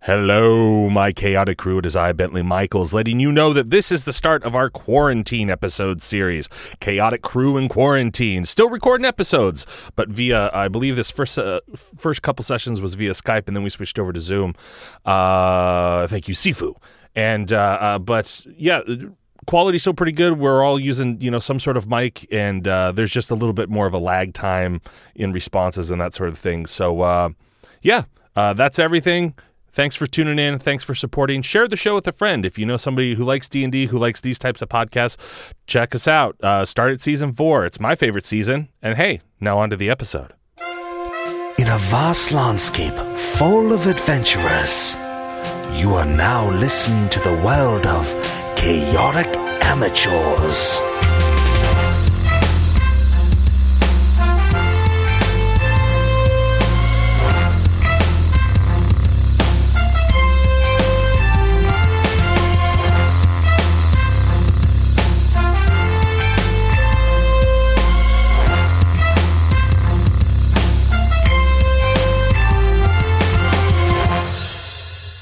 Hello, my chaotic crew. It is I, Bentley Michaels, letting you know that this is the start of our quarantine episode series. Chaotic Crew in Quarantine. Still recording episodes, but via, I believe this first couple sessions was via Skype, and then we switched over to Zoom. Thank you, Sifu. And, but yeah, quality's still pretty good. We're all using, some sort of mic, and there's just a little bit more of a lag time in responses and that sort of thing. So, that's everything. Thanks for tuning in. Thanks for supporting. Share the show with a friend. If you know somebody who likes D&D, who likes these types of podcasts, check us out. Start at season 4. It's my favorite season. And hey, now on to the episode. In a vast landscape full of adventurers, you are now listening to the world of chaotic amateurs.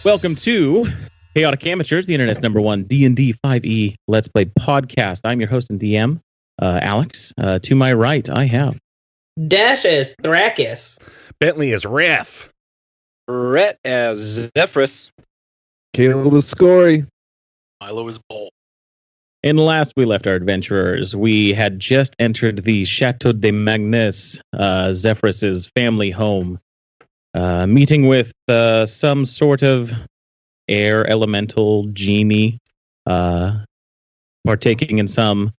Welcome to Chaotic Amateurs, the internet's #1 D&D 5e Let's Play podcast. I'm your host and DM, Alex. To my right, I have Dash as Thrax. Bentley is Riff. Rhett as Zephyrus. Caleb is Scory. Milo is Bowl. And last we left our adventurers, we had just entered the Chateau D'Magnus, Zephyrus's family home, meeting with some sort of air elemental genie, partaking in some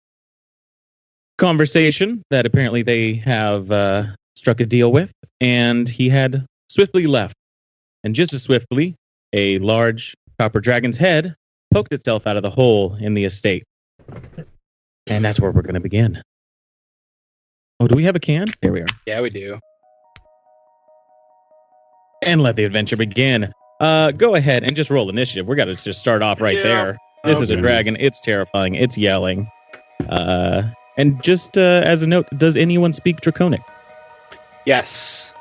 conversation that apparently they have struck a deal with, and he had swiftly left. And just as swiftly, a large copper dragon's head poked itself out of the hole in the estate. And that's where we're going to begin. Oh, do we have a can? There we are. Yeah, we do. And let the adventure begin. Go ahead and just roll initiative. We got to just start off right there. This is a dragon. It's terrifying. It's yelling. And just as a note, does anyone speak Draconic? Yes.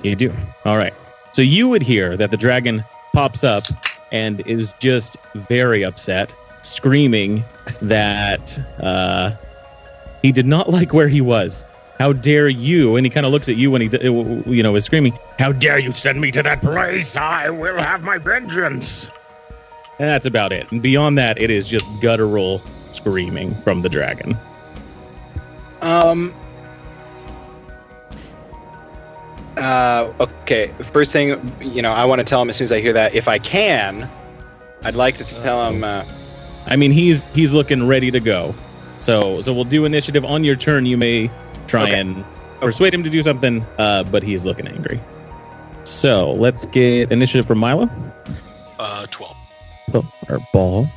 You do. All right. So you would hear that the dragon pops up and is just very upset, screaming that he did not like where he was. How dare you? And he kind of looks at you when he, is screaming, how dare you send me to that place? I will have my vengeance. And that's about it. And beyond that, it is just guttural screaming from the dragon. Okay. First thing, I want to tell him as soon as I hear that, if I can, I'd like to tell him. I mean, he's looking ready to go. So we'll do initiative on your turn. You may try and persuade him to do something, but he is looking angry. So let's get initiative from Milo. 12. Oh, our ball.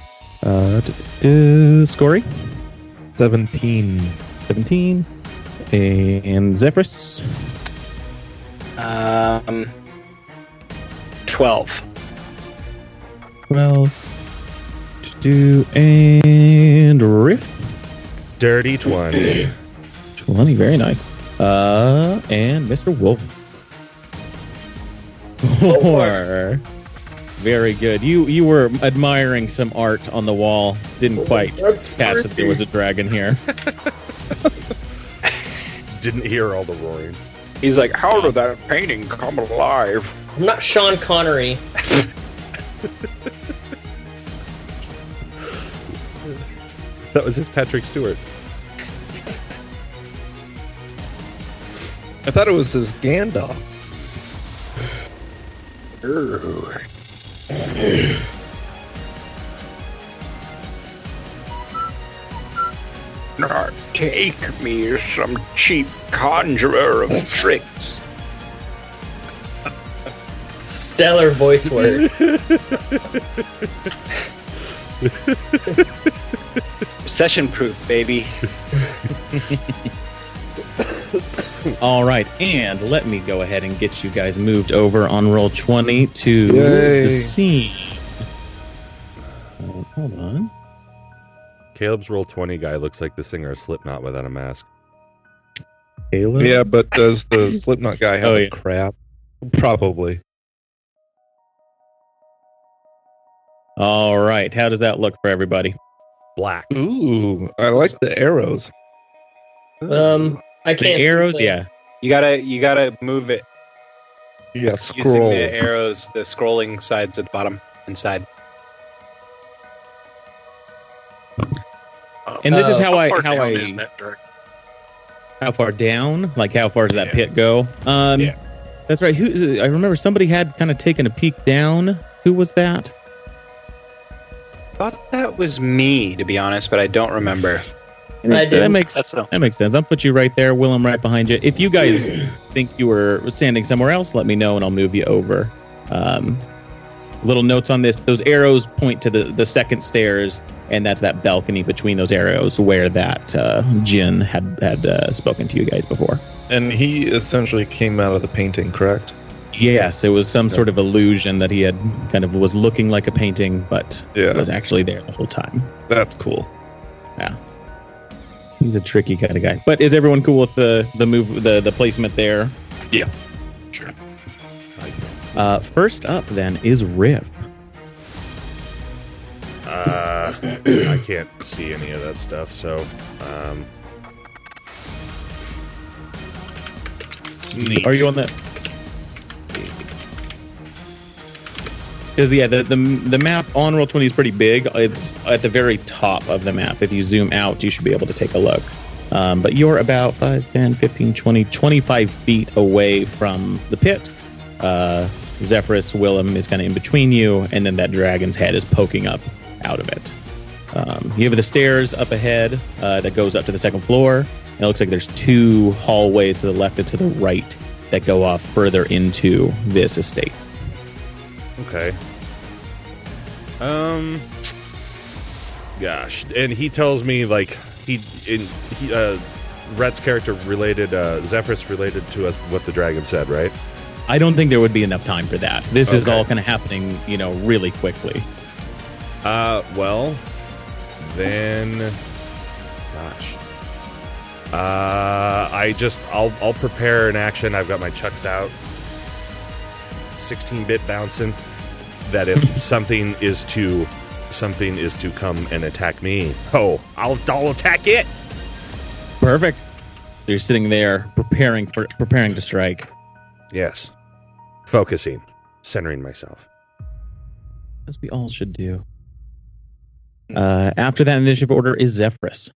Scory. 17. 17. And Zephyrus. 12. 12. And Riff. Dirty 20. 20, very nice. And Mr. Wolf. 4. Very good. You were admiring some art on the wall. Didn't quite catch that there was a dragon here. Didn't hear all the roaring. He's like, how did that painting come alive? I'm not Sean Connery. That was his Patrick Stewart. I thought it was his Gandalf. Not take me as some cheap conjurer of tricks. Stellar voice work. Session proof, baby. All right, and let me go ahead and get you guys moved over on roll 20 to Yay. the scene. Hold on. Caleb's roll 20 guy looks like the singer of Slipknot without a mask. Caleb? Yeah, but does the Slipknot guy have Oh, a yeah. crap? Probably. All right. How does that look for everybody? Black. Ooh, I like the arrows. I can't The see arrows, the- yeah. You gotta move it Yeah, using scroll. the arrows, the scrolling sides at the bottom inside. And this is how far I down is that dark? how far down? Like how far does that Yeah. pit go? Yeah. That's right. I remember somebody had kind of taken a peek down. Who was that? Thought that was me, to be honest, but I don't remember. I So that did. makes That's no. that makes sense. I'll put you right there, Willem, right behind you. If you guys think you were standing somewhere else, let me know and I'll move you over. Little notes on this: those arrows point to the second stairs, and that's that balcony between those arrows where that Jin had spoken to you guys before. And he essentially came out of the painting, correct? Yes, it was some sort of illusion that he had kind of was looking like a painting, but Yeah, was actually there the whole time. that's cool. He's a tricky kind of guy. But is everyone cool with the move, the placement there? Yeah. Sure. First up then is Riv. I can't see any of that stuff, so neat. Are you on that? Because yeah, the map on Roll20 is pretty big. It's at the very top of the map. If you zoom out, you should be able to take a look. But you're about 5, 10, 15, 20, 25 feet away from the pit. Zephyrus, Willem is kind of in between you, and then that dragon's head is poking up out of it. You have the stairs up ahead that goes up to the second floor. And it looks like there's 2 hallways to the left and to the right that go off further into this estate. Okay. Gosh, and he tells me like Rhett's character related, Zephyrus related to us what the dragon said, right? I don't think there would be enough time for that. This is Okay. all kind of happening, really quickly. Well, then, gosh, I'll prepare an action. I've got my chucks out, 16-bit bouncing. That if something is to come and attack me, I'll attack it. Perfect. You're sitting there preparing to strike. Yes, focusing, centering myself. As we all should do. After that initiative order is Zephyrus.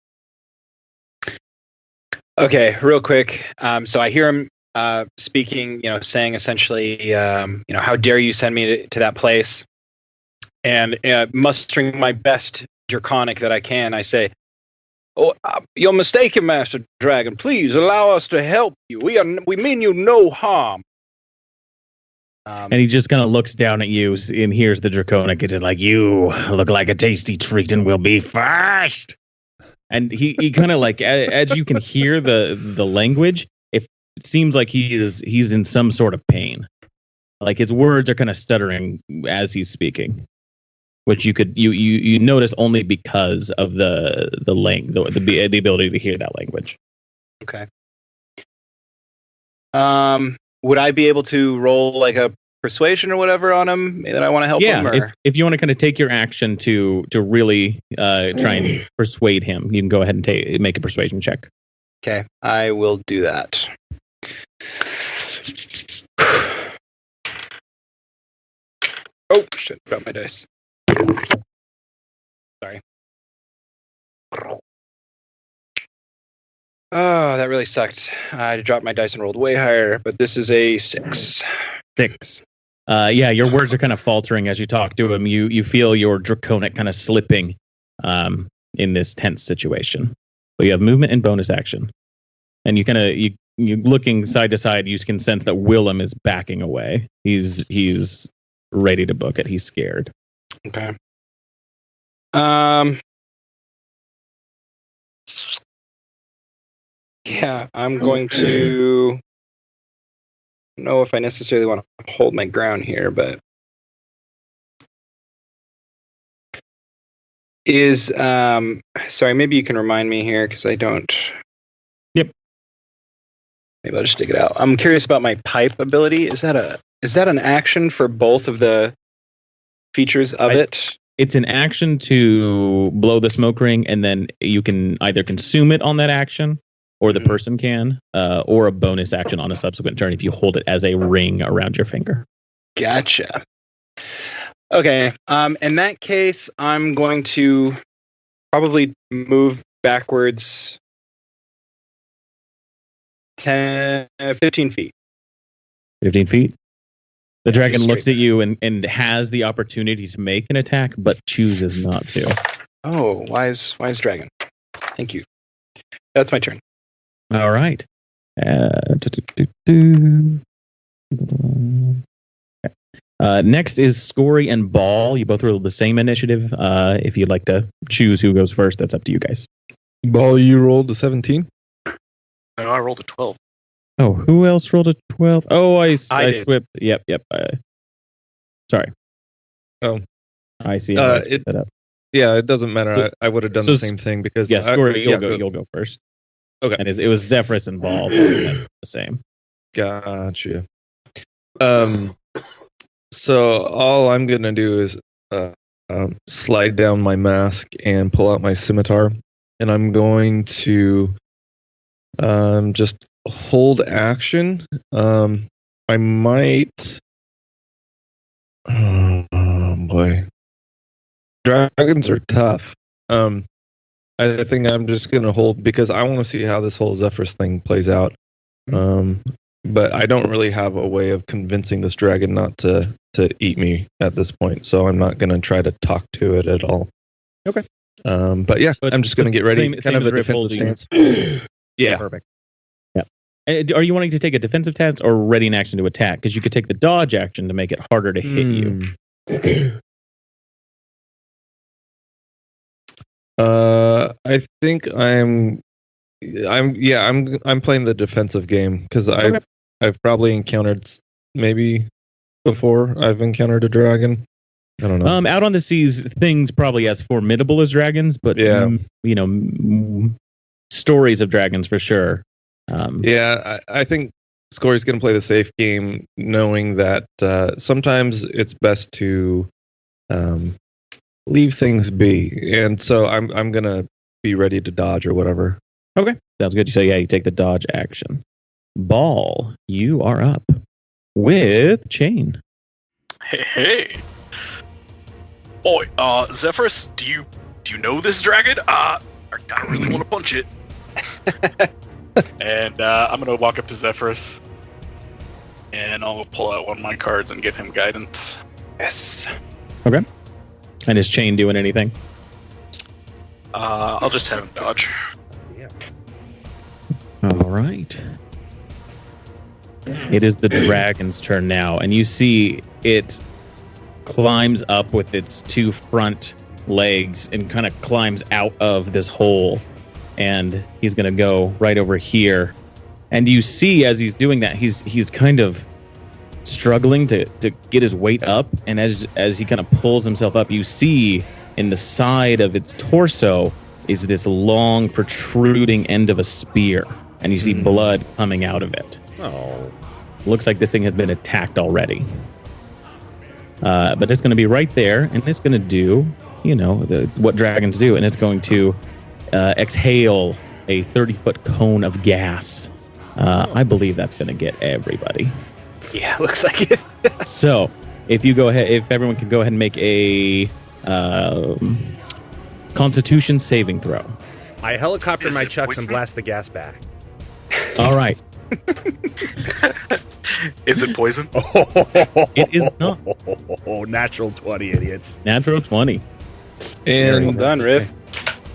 Okay, real quick. So I hear him speaking, saying essentially, how dare you send me to that place? And mustering my best draconic that I can, I say, "Oh, you're mistaken, Master Dragon. Please allow us to help you. We mean you no harm." And he just kind of looks down at you and hears the draconic. It's like, "You look like a tasty treat and will be first." And he kind of like, as you can hear the language, it seems like he's in some sort of pain. Like his words are kind of stuttering as he's speaking, which you notice only because of the ability to hear that language. Okay. Would I be able to roll like a persuasion or whatever on him that I want to help him? Yeah, Or? if you want to kind of take your action to really try and persuade him, you can go ahead and make a persuasion check. Okay, I will do that. Oh shit! Dropped my dice. Sorry. Oh, that really sucked. I dropped my dice and rolled way higher, but this is a 6. 6. Yeah, your words are kind of faltering as you talk to him. You feel your draconic kind of slipping in this tense situation. But you have movement and bonus action, and you looking side to side. You can sense that Willem is backing away. He's ready to book it. He's scared. Okay. Yeah, I'm going to. I don't know if I necessarily want to hold my ground here, but sorry, maybe you can remind me here because I don't. Yep. Maybe I'll just dig it out. I'm curious about my pipe ability. Is that an action for both of the features of it? It's an action to blow the smoke ring, and then you can either consume it on that action, or the person can, or a bonus action on a subsequent turn if you hold it as a ring around your finger. Gotcha. Okay. In that case, I'm going to probably move backwards 15 feet. 15 feet? The dragon just looks straight at you and has the opportunity to make an attack, but chooses not to. Oh, wise dragon. Thank you. That's my turn. All right. Next is Scory and Ball. You both rolled the same initiative. If you'd like to choose who goes first, that's up to you guys. Ball, you rolled a 17. No, I rolled a 12. Oh, who else rolled a 12? Oh, I did. slipped. Yep. Sorry. Oh. I see. I screwed that up. Yeah, it doesn't matter. So- I would have done so the same thing because Yeah, Scory, you'll go first. Okay. And it was Zephyrus and Ball. The same. Gotcha. So all I'm gonna do is slide down my mask and pull out my scimitar, and I'm going to just hold action. I might. Oh boy, dragons are tough. I think I'm just gonna hold because I want to see how this whole Zephyrus thing plays out. But I don't really have a way of convincing this dragon not to eat me at this point, so I'm not going to try to talk to it at all. Okay. But yeah, I'm just going to get ready. Same kind of as a Riff defensive holding. stance. Yeah. Perfect. Yeah. And are you wanting to take a defensive stance or ready an action to attack? Because you could take the dodge action to make it harder to hit you. I think I'm playing the defensive game because I've probably encountered maybe before I've encountered a dragon. I don't know. Out on the seas, things probably as formidable as dragons, but stories of dragons for sure. I think Scory's going to play the safe game, knowing that sometimes it's best to leave things be, and so I'm going to be ready to dodge or whatever. Okay, sounds good. So you take the dodge action. Ball, you are up with Chain. Hey. Boy, Zephyrus, do you know this dragon? I really want to punch it. And I'm gonna walk up to Zephyrus, and I'll pull out one of my cards and give him guidance. Yes. Okay. And is Chain doing anything? I'll just have him dodge. All right. It is the dragon's turn now, and you see it climbs up with its two front legs and kind of climbs out of this hole, and he's going to go right over here. And you see as he's doing that, he's kind of struggling to get his weight up, and as he kind of pulls himself up, you see in the side of its torso is this long protruding end of a spear, and you see blood coming out of it. Oh. Looks like this thing has been attacked already. But it's going to be right there, and it's going to do, what dragons do, and it's going to exhale a 30-foot cone of gas. I believe that's going to get everybody. Yeah, looks like it. So, if everyone can go ahead and make a Constitution saving throw. I helicopter Is my it chucks and poison? blast the gas back. All right. Is it poison? It is not. Natural 20, idiots. Natural 20. And Well done, Riff.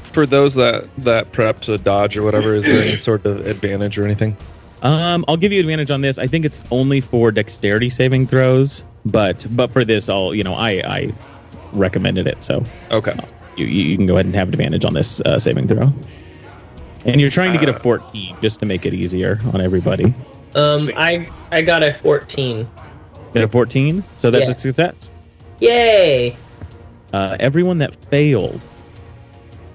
for those that prep to dodge or whatever, is there any sort of advantage or anything? I'll give you advantage on this. I think it's only for dexterity saving throws, but for this, I recommended it, so Okay. you can go ahead and have advantage on this saving throw. And you're trying to get a 14 just to make it easier on everybody. I got a 14. Get a 14, so that's Yeah. a success. Yay! Everyone that fails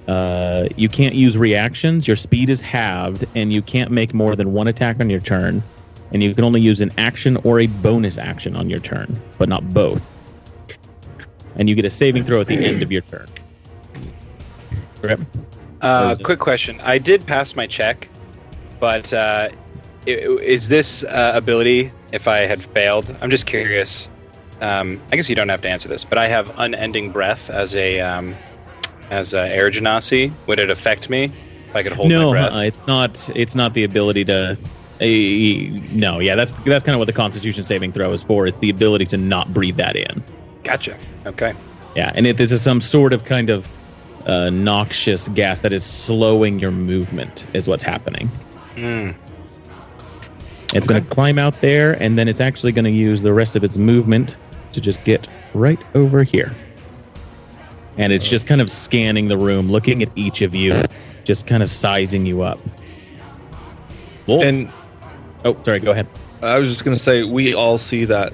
You can't use reactions. Your speed is halved, and you can't make more than one attack on your turn. And you can only use an action or a bonus action on your turn, but not both. And you get a saving throw at the end of your turn. Rip? Quick question. I did pass my check, but is this ability, if I had failed, I'm just curious. I guess you don't have to answer this, but I have unending breath as a air genasi. Would it affect me if I could hold my breath? No, it's not the ability to. No, yeah, that's kind of what the Constitution saving throw is for. It's the ability to not breathe that in. Gotcha. Okay. Yeah, and if this is some sort of kind of noxious gas that is slowing your movement, is what's happening. It's going to climb out there, and then it's actually going to use the rest of its movement to just get right over here. And it's just kind of scanning the room, looking at each of you, just kind of sizing you up. Wolf. And sorry, go ahead. I was just going to say, we all see that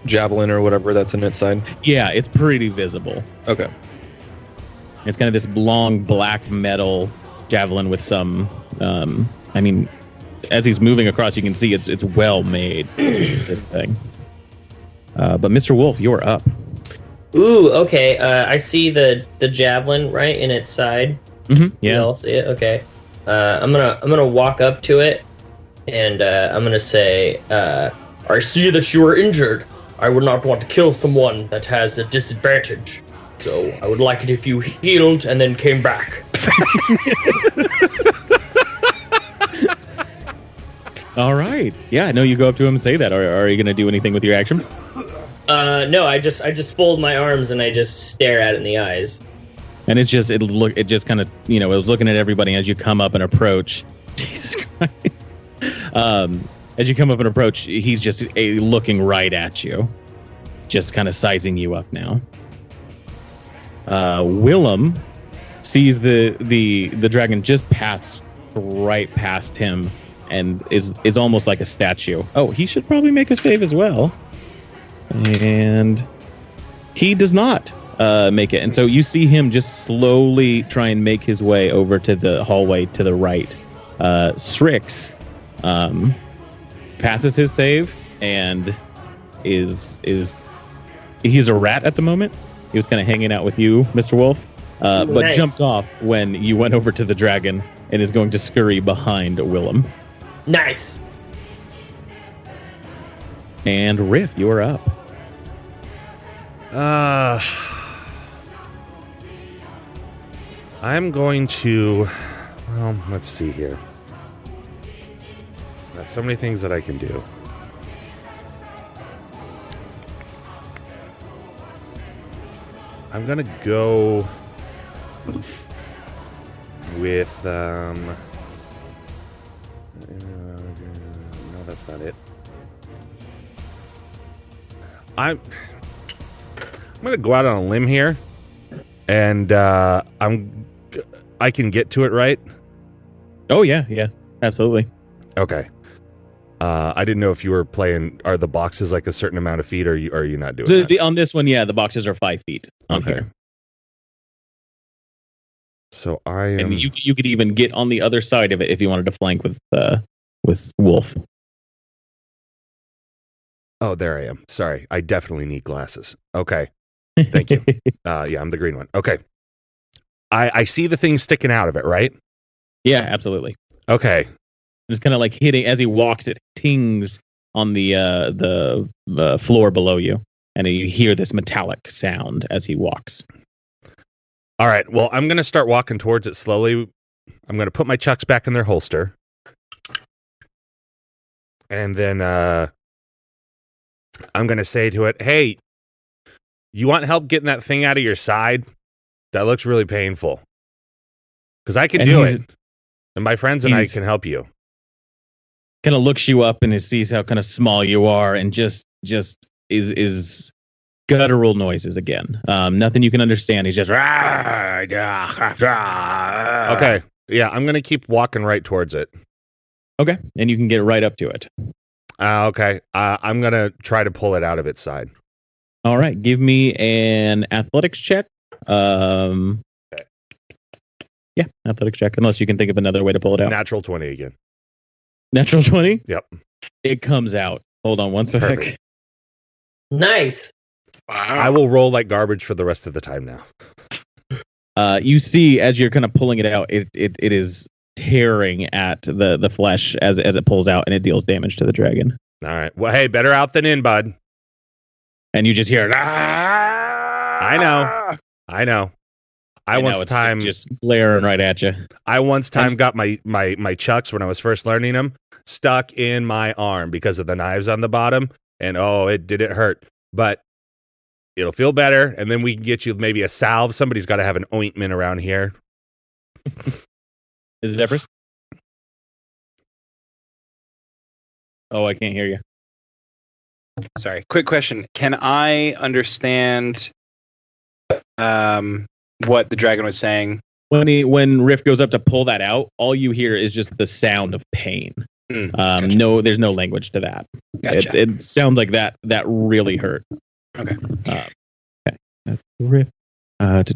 javelin or whatever that's in its side. Yeah, it's pretty visible. Okay. It's kind of this long black metal javelin with some, as he's moving across, you can see it's well made, this thing. But Mr. Wolf, you're up. Ooh, okay. I see the javelin right in its side. Mm-hmm. Yeah. You all see it? Okay. I'm gonna walk up to it, and I'm gonna say, I see that you are injured. I would not want to kill someone that has a disadvantage. So I would like it if you healed and then came back. All right. Yeah, no, you go up to him and say that. Are you going to do anything with your action? No, I just fold my arms and I just stare at it in the eyes. And it just kind of, it was looking at everybody as you come up and approach. Jesus Christ. As you come up and approach, he's just looking right at you. Just kind of sizing you up now. Willem sees the dragon just pass right past him and is almost like a statue. Oh, he should probably make a save as well. And he does not make it. And so you see him just slowly try and make his way over to the hallway to the right. Strix passes his save and he's a rat at the moment. He was kind of hanging out with you, Mr. Wolf, but nice. Jumped off when you went over to the dragon and is going to scurry behind Willem. Nice. And Riff, you are up. I'm going to... Well, let's see here. Got so many things that I can do. I'm gonna go with no, that's not it. I'm gonna go out on a limb here, and I can get to it, right? Oh yeah, absolutely. Okay. I didn't know if you were playing. Are the boxes like a certain amount of feet, or are you not doing that? On this one, yeah, the boxes are 5 feet on here. So I am. And you could even get on the other side of it if you wanted to flank with Wolf. Oh, there I am. Sorry, I definitely need glasses. Okay, thank you. Yeah, I'm the green one. Okay, I see the thing sticking out of it, right? Yeah, absolutely. Okay. It's kind of like hitting as he walks. It tings on the floor below you, and you hear this metallic sound as he walks. All right. Well, I'm going to start walking towards it slowly. I'm going to put my chucks back in their holster, and then I'm going to say to it, "Hey, you want help getting that thing out of your side? That looks really painful. Because I can do it, and my friends and I can help you." Kind of looks you up and sees how kind of small you are, and just is guttural noises again. Nothing you can understand. He's just okay. Yeah, I'm gonna keep walking right towards it. Okay, and you can get right up to it. Okay. I'm gonna try to pull it out of its side. All right, give me an athletics check Okay. Yeah, athletics check. Unless you can think of another way to pull it out. Natural 20 again. Natural 20? Yep. It comes out. Hold on one sec. Perfect. Nice. Wow. I will roll like garbage for the rest of the time now. You see, as you're kind of pulling it out, it is tearing at the flesh as it pulls out, and it deals damage to the dragon. All right. Well, hey, better out than in, bud. And you just hear, I know. I know, once it's time just glaring right at you. I once time got my chucks when I was first learning them stuck in my arm because of the knives on the bottom, and it hurt, but it'll feel better, and then we can get you maybe a salve. Somebody's got to have an ointment around here. Is it Zephyrus? Oh, I can't hear you. Sorry. Quick question. Can I understand what the dragon was saying? When Riff goes up to pull that out, all you hear is just the sound of pain. Gotcha. No, there's no language to that. Gotcha. It sounds like that really hurt. Okay. Okay. That's Riff. And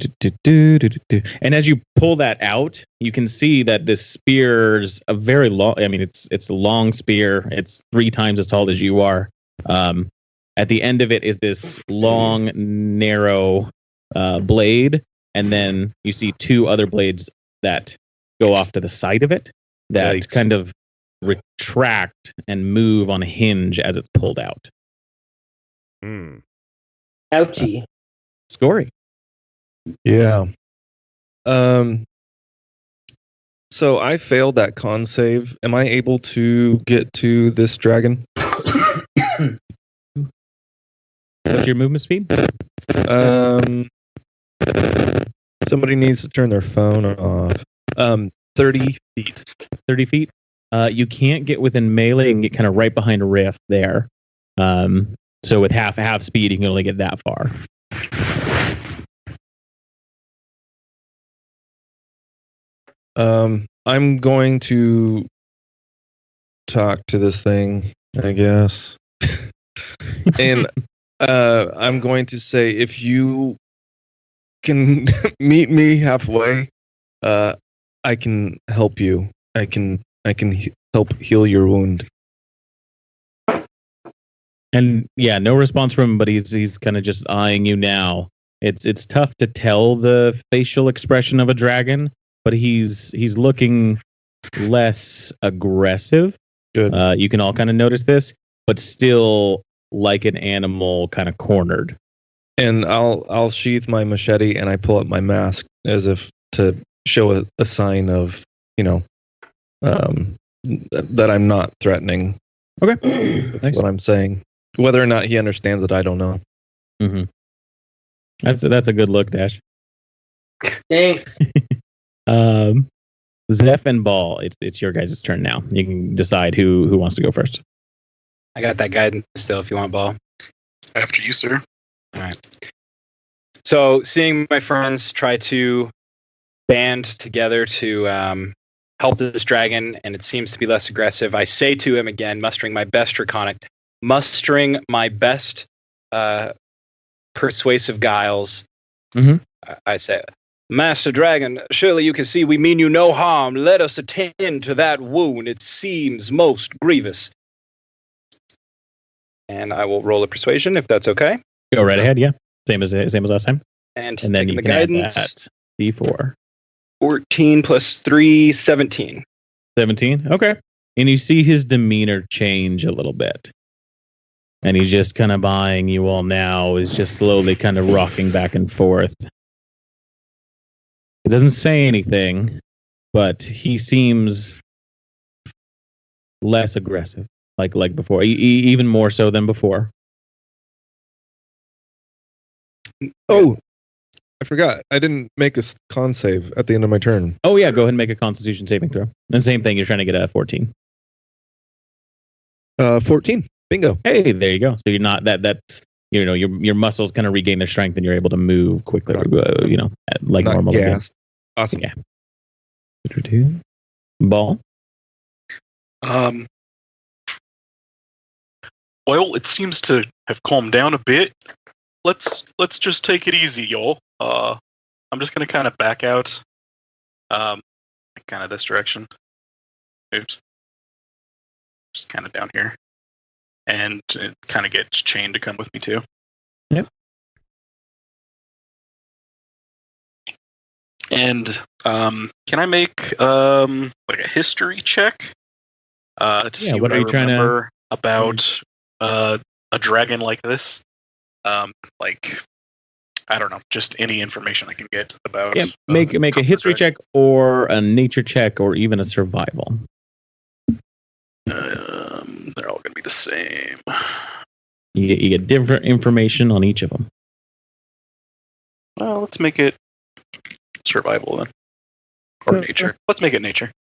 as you pull that out, you can see that this spear's a very long. I mean, it's a long spear. It's 3 times as tall as you are. At the end of it is this long, narrow blade, and then you see 2 other blades that go off to the side of it that Yikes. kind of retract and move on a hinge as it's pulled out. Ouchie. Scory. Yeah. So I failed that con save. Am I able to get to this dragon? What's your movement speed? Somebody needs to turn their phone off. 30 feet. 30 feet. You can't get within melee and get kind of right behind a rift there. So with half speed, you can only get that far. I'm going to talk to this thing, I guess. And I'm going to say, if you can meet me halfway, I can help you. I can help heal your wound. And yeah, no response from him, but he's kind of just eyeing you now. It's tough to tell the facial expression of a dragon, but he's looking less aggressive. Good. You can all kind of notice this, but still like an animal, kind of cornered. And I'll sheath my machete and I pull up my mask as if to show a sign of, that I'm not threatening. Okay, That's what I'm saying. Whether or not he understands it, I don't know. Mm-hmm. That's a good look, Dash. Thanks. Zeph and Ball, it's your guys' turn now. You can decide who wants to go first. I got that guidance still if you want, Ball. After you, sir. All right. So, seeing my friends try to band together to help this dragon, and it seems to be less aggressive, I say to him again, mustering my best persuasive guiles, I say, Master Dragon, surely you can see we mean you no harm. Let us attend to that wound. It seems most grievous. And I will roll a persuasion if that's okay. Go right ahead, yeah. Same as last time. And then taking you the can add guidance. that D4. 14 plus 3, 17. 17? Okay. And you see his demeanor change a little bit. And he's just kind of eyeing you all now, is just slowly kind of rocking back and forth. He doesn't say anything, but he seems less aggressive, like before, even more so than before. Oh, I forgot. I didn't make a con save at the end of my turn. Oh yeah, go ahead and make a Constitution saving throw. And same thing, you're trying to get a 14. 14. Bingo. Hey, there you go. So you're not that's your muscles kind of regain their strength and you're able to move quickly, like Not normal. gassed. Awesome. Yeah. Ball. Well, it seems to have calmed down a bit. Let's just take it easy, y'all. I'm just gonna kind of back out, kind of this direction. Oops. Just kind of down here, and it kind of gets chained to come with me too. Yep. And can I make like a history check to see what what are I you trying to- remember about a dragon like this? Like, I don't know, just any information I can get about. Yeah, make a copper history dragon. check or a nature check or even a survival. They're all gonna be the same. You get different information on each of them. Well, let's make it survival then, or nature. Let's make it nature.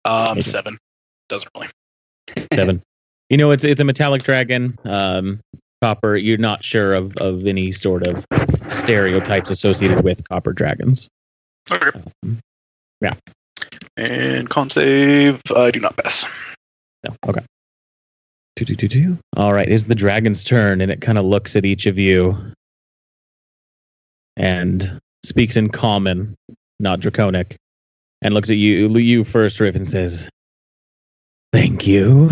Nature. 7. Doesn't really. 7. You know, it's a metallic dragon. Copper. You're not sure of any sort of stereotypes associated with copper dragons. Okay. Yeah. And con save, I do not pass. No. Okay. All right. It's the dragon's turn, and it kind of looks at each of you and speaks in common, not draconic, and looks at you first, Riff, and says, "Thank you.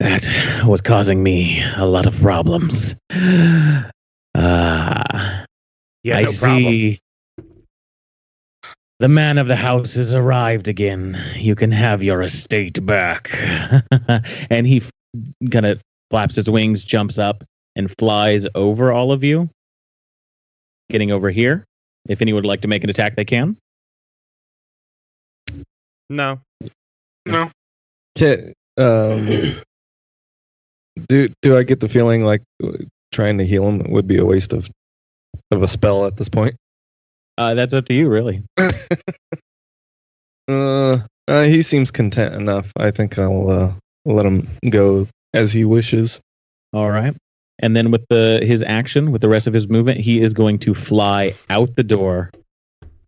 That was causing me a lot of problems. Yeah, I no see. The man of the house has arrived again. You can have your estate back." And he kind of flaps his wings, jumps up, and flies over all of you, getting over here. If anyone would like to make an attack, they can. No. No. Do I get the feeling like trying to heal him would be a waste of a spell at this point? That's up to you, really. He seems content enough. I think I'll let him go as he wishes. All right. And then with his action, with the rest of his movement, he is going to fly out the door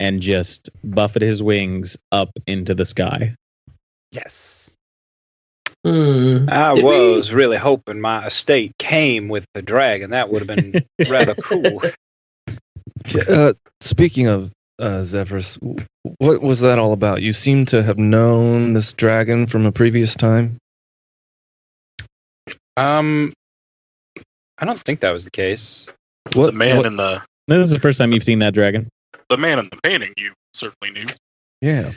and just buffet his wings up into the sky. Yes. I was really hoping my estate came with the dragon. That would have been rather cool. Speaking of Zephyrus, what was that all about? You seem to have known this dragon from a previous time. I don't think that was the case. The man in the This is the first time you've seen that dragon. painting you certainly knew. Yeah.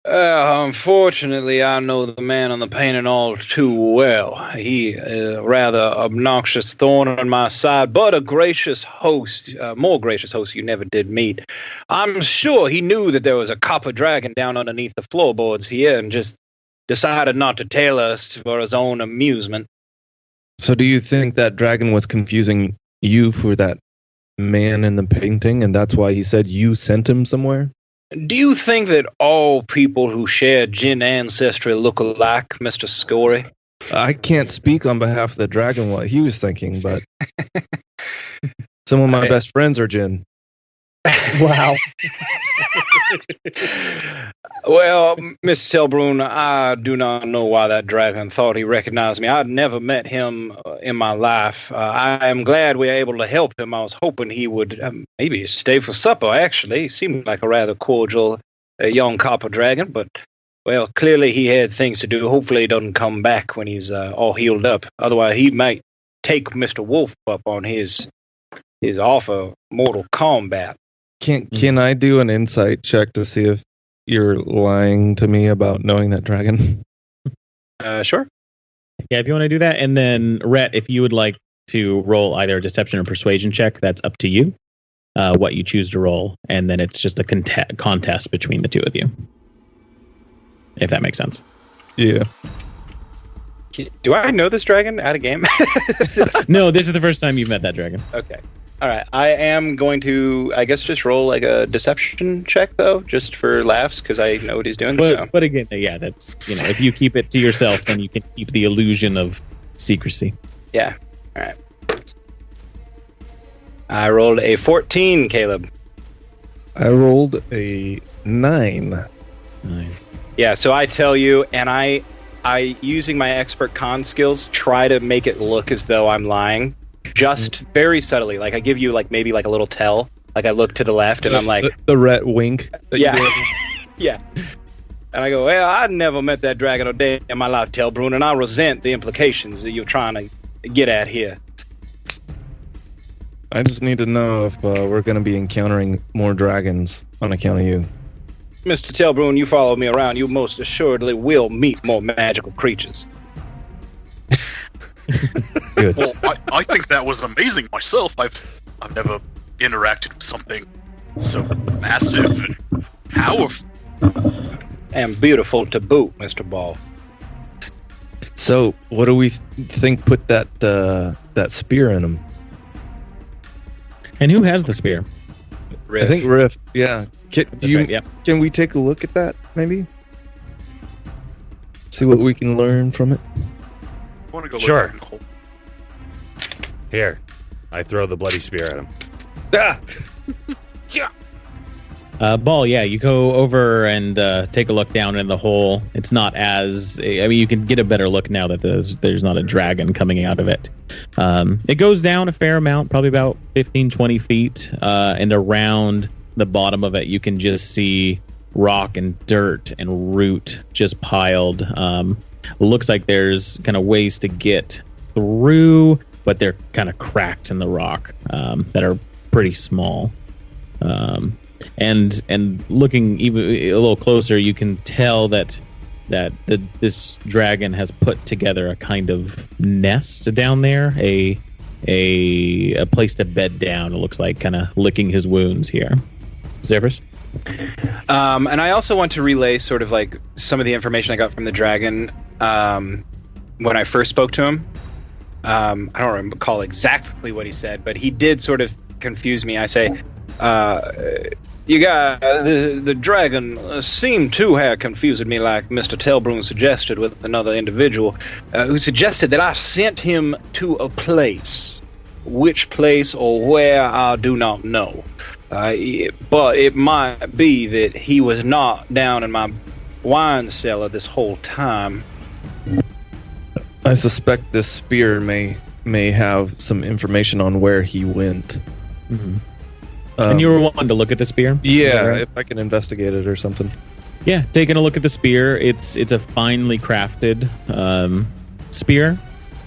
Unfortunately, I know the man on the painting all too well. He is a rather obnoxious thorn on my side, but a gracious host, more gracious host you never did meet. I'm sure he knew that there was a copper dragon down underneath the floorboards here and just decided not to tell us for his own amusement. So do you think that dragon was confusing you for that man in the painting, and that's why he said you sent him somewhere? Do you think that all people who share Jinn ancestry look alike, Mr. Scory? I can't speak on behalf of the dragon what he was thinking, but some of my best friends are Jinn. Wow. Well, Mr. Telbrun, I do not know why that dragon thought he recognized me. I'd never met him in my life. I am glad we were able to help him. I was hoping he would maybe stay for supper, actually. He seemed like a rather cordial young copper dragon, but, well, clearly he had things to do. Hopefully he doesn't come back when he's all healed up. Otherwise, he might take Mr. Wolf up on his offer Mortal Kombat. Can I do an insight check to see if you're lying to me about knowing that dragon? Sure. Yeah, if you want to do that. And then, Rhett, if you would like to roll either a deception or persuasion check, that's up to you, what you choose to roll. And then it's just a contest between the two of you, if that makes sense. Yeah. Do I know this dragon out of game? No, this is the first time you've met that dragon. Okay. All right. I am going to, I guess, just roll like a deception check, though, just for laughs, because I know what he's doing. But again, yeah, that's, if you keep it to yourself, then you can keep the illusion of secrecy. Yeah. All right. I rolled a 14, Caleb. I rolled a 9. Yeah, so I tell you, and I using my expert con skills, try to make it look as though I'm lying. Just very subtly, like I give you maybe a little tell, Like I look to the left, and I'm like, the red wink. That you yeah, did. yeah. And I go, well, I never met that dragon a day in my life, Telbrun, and I resent the implications that you're trying to get at here. I just need to know if we're going to be encountering more dragons on account of you. Mr. Telbrun, you follow me around, you most assuredly will meet more magical creatures. Good. Well, I think that was amazing myself. I've never interacted with something so massive and powerful. And beautiful to boot, Mr. Ball. So, what do we think put that spear in him? And who has the spear? Riff. I think Riff. Yeah. Right, yep. Can we take a look at that, maybe? See what we can learn from it? I want to go Sure. look at Nicole. Here, I throw the bloody spear at him. Ah! Ball, yeah, you go over and take a look down in the hole. It's not as... I mean, you can get a better look now that there's not a dragon coming out of it. It goes down a fair amount, probably about 15, 20 feet. And around the bottom of it, you can just see rock and dirt and root just piled. Looks like there's kind of ways to get through, but they're kind of cracked in the rock that are pretty small. And looking even a little closer, you can tell that this dragon has put together a kind of nest down there, a place to bed down. It looks like, kind of licking his wounds here. Zephyrus? And I also want to relay sort of like some of the information I got from the dragon when I first spoke to him. I don't recall exactly what he said, but he did sort of confuse me. I say, you got the dragon seemed to have confused me, like Mr. Telbrun suggested, with another individual who suggested that I sent him to a place. Which place or where, I do not know. But it might be that he was not down in my wine cellar this whole time. I suspect this spear may have some information on where he went. Mm-hmm. And you were wanting to look at the spear? Yeah, right? if I can investigate it or something. Yeah, taking a look at the spear. It's a finely crafted spear.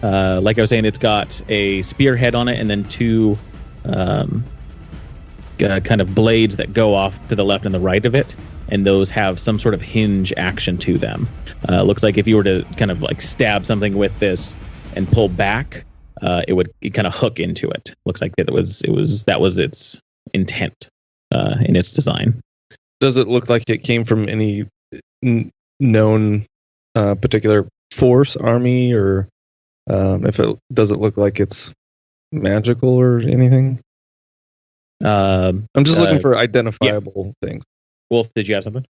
Like I was saying, it's got a spearhead on it and then two kind of blades that go off to the left and the right of it. And those have some sort of hinge action to them. Looks like if you were to kind of like stab something with this and pull back, it would kind of hook into it. Looks like that was its intent in its design. Does it look like it came from any known particular force, army, or does it look like it's magical or anything? I'm just looking for identifiable things. Wolf, did you have something?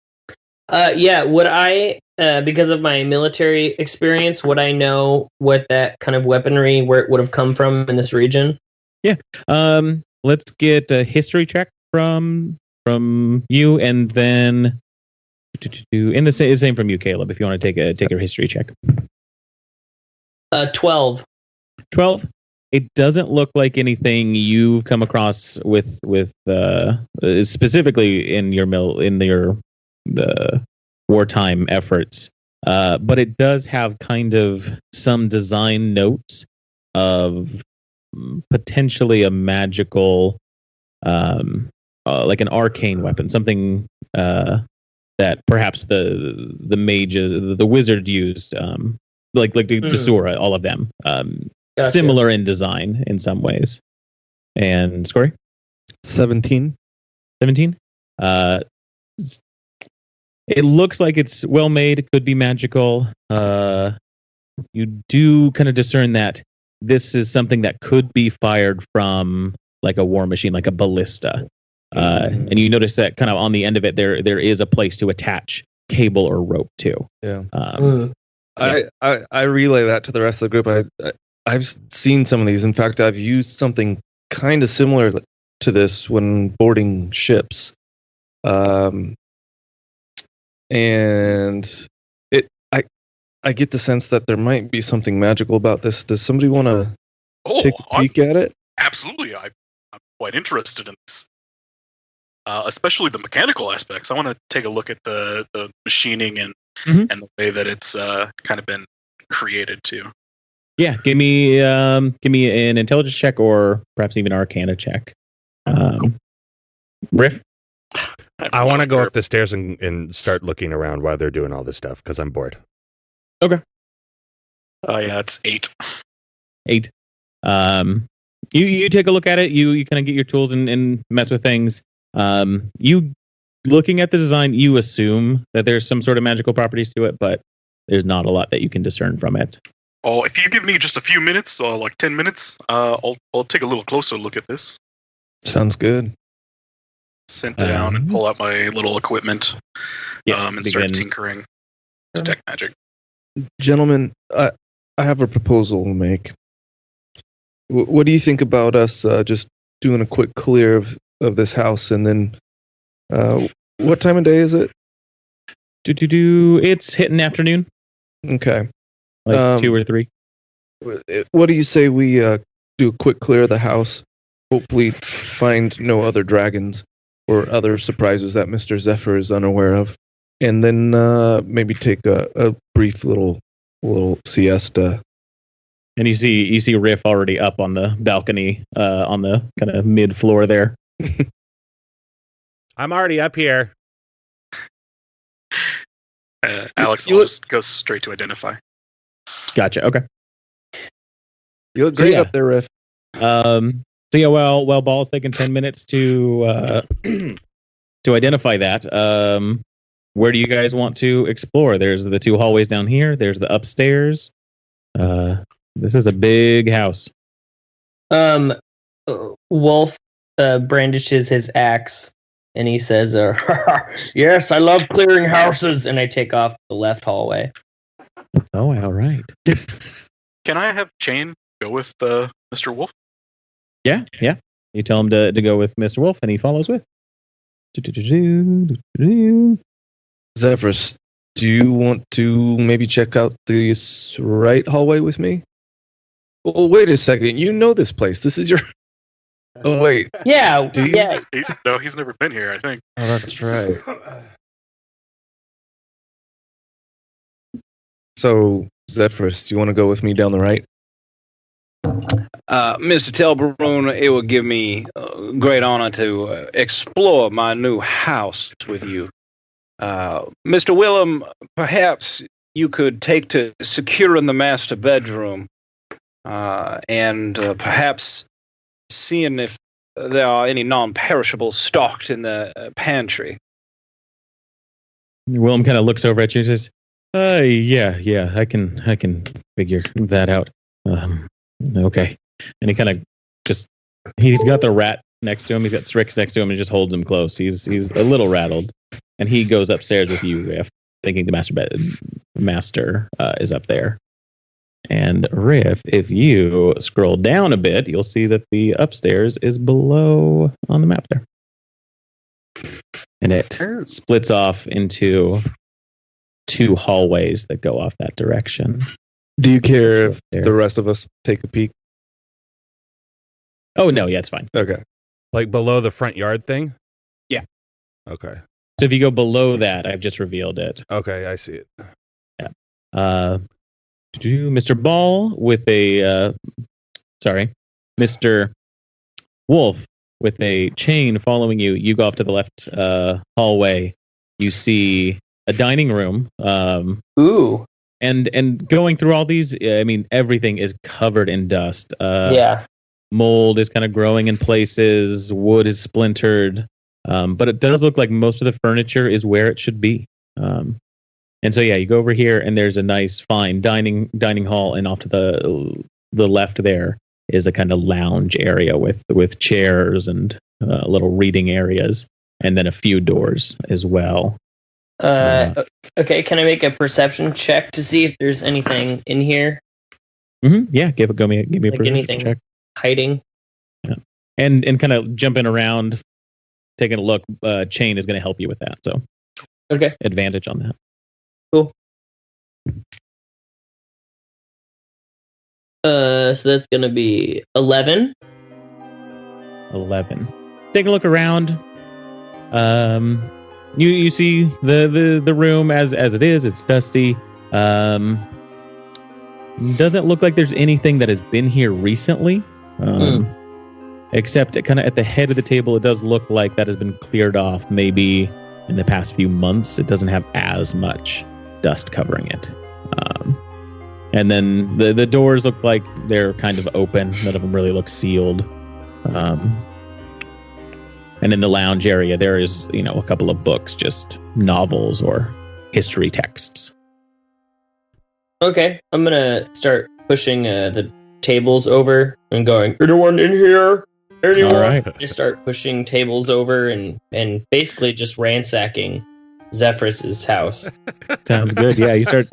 Yeah, would I, because of my military experience, would I know what that kind of weaponry, where it would have come from in this region? Yeah. Let's get a history check from you, and then in the same from you, Caleb, if you want to take a history check. 12. 12. It doesn't look like anything you've come across with specifically in the wartime efforts, but it does have kind of some design notes of potentially a magical, like an arcane weapon, something that perhaps the mages, the wizard used, like the Jasura, all of them. Gotcha. Similar in design in some ways. And Scory? 17. 17? It looks like it's well made. It could be magical. You do kind of discern that this is something that could be fired from like a war machine, like a ballista. And you notice that kind of on the end of it, there is a place to attach cable or rope to. Yeah. I relay that to the rest of the group. I've seen some of these. In fact, I've used something kind of similar to this when boarding ships. And I get the sense that there might be something magical about this. Does somebody want to take a peek at it? Absolutely. I'm quite interested in this. especially the mechanical aspects. I want to take a look at the machining and Mhm. and the way that it's kind of been created too. Yeah, give me an intelligence check or perhaps even Arcana check. Riff. I want to go up the stairs and start looking around while they're doing all this stuff because I'm bored. Oh yeah, that's 8. 8. You take a look at it. You kind of get your tools and mess with things. You looking at the design, you assume that there's some sort of magical properties to it, but there's not a lot that you can discern from it. Oh, if you give me just a few minutes, like 10 minutes, I'll take a little closer look at this. Sounds good. Sit down and pull out my little equipment, and start tinkering, detect magic. Gentlemen, I have a proposal to make. What do you think about us just doing a quick clear of this house, and then what time of day is it? It's hitting afternoon. Okay. Like 2 or 3. What do you say we do a quick clear of the house? Hopefully find no other dragons or other surprises that Mr. Zephyr is unaware of. And then maybe take a brief little siesta. And you see Riff already up on the balcony, on the kind of mid floor there. I'm already up here. Alex just goes straight to identify. Gotcha. Okay. You look great up there, Riff. So yeah, well, Ball's taking 10 minutes to to identify that. Where do you guys want to explore? There's the 2 hallways down here. There's the upstairs. This is a big house. Wolf brandishes his axe and he says, "Yes, I love clearing houses." And I take off the left hallway. Oh, all right. Can I have Chain go with Mr. Wolf? Yeah. You tell him to go with Mr. Wolf, and he follows with. Zephyrus, do you want to maybe check out this right hallway with me? Well, wait a second. You know this place. This is your... Oh, wait. Yeah, Do you? yeah. No, he's never been here, I think. Oh, that's right. So, Zephyrus, do you want to go with me down the right? Mr. Telbaroon, it would give me great honor to explore my new house with you. Mr. Willem, perhaps you could take to securing the master bedroom and perhaps seeing if there are any non-perishables stocked in the pantry. Willem kind of looks over at you and says, yeah, I can figure that out. Okay. And he kind of he's got the rat next to him. He's got Strix next to him and just holds him close. He's a little rattled. And he goes upstairs with you, Riff, thinking the master is up there. And Riff, if you scroll down a bit, you'll see that the upstairs is below on the map there. And it splits off into 2 hallways that go off that direction. Do you care if the rest of us take a peek? Oh, no, yeah, it's fine. Okay. Like below the front yard thing? Yeah. Okay. So if you go below that, I've just revealed it. Okay, I see it. Yeah. Mr. Ball with Mr. Wolf with a chain following you. You go up to the left hallway. You see a dining room. Ooh. And going through all these, I mean, everything is covered in dust. Yeah. Mold is kind of growing in places. Wood is splintered. But it does look like most of the furniture is where it should be. And so, yeah, you go over here and there's a nice, fine dining hall, and off to the left there is a kind of lounge area with chairs and little reading areas, and then a few doors as well. Okay, can I make a perception check to see if there's anything in here? Mm-hmm. Yeah, give me a like perception anything check. hiding. Yeah. And kind of jumping around, taking a look. Chain is going to help you with that, so okay, advantage on that. Cool. So that's going to be 11. 11. Take a look around. You see the room as it is. It's dusty. Doesn't look like there's anything that has been here recently. Except kind of at the head of the table, it does look like that has been cleared off maybe in the past few months. It doesn't have as much dust covering it. And then the doors look like they're kind of open. None of them really look sealed. And in the lounge area, there is, a couple of books, just novels or history texts. Okay, I'm gonna start pushing the tables over and going, anyone in here? Anyone? All right. Just start pushing tables over and basically just ransacking Zephyrus's house. Sounds good. Yeah, you start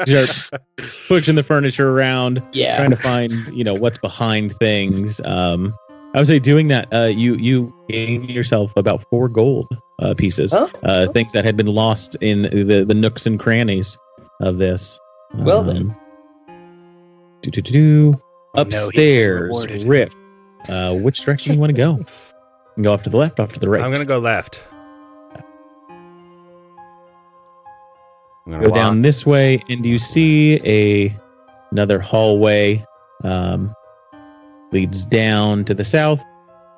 pushing the furniture around, Yeah. trying to find, what's behind things. I would say doing that, you gain yourself about 4 gold pieces, things that had been lost in the nooks and crannies of this. Well then. Upstairs, Rift. Which direction you want to go? You can go off to the left, off to the right. I'm going to go left. Go down this way, and you see another hallway leads down to the south.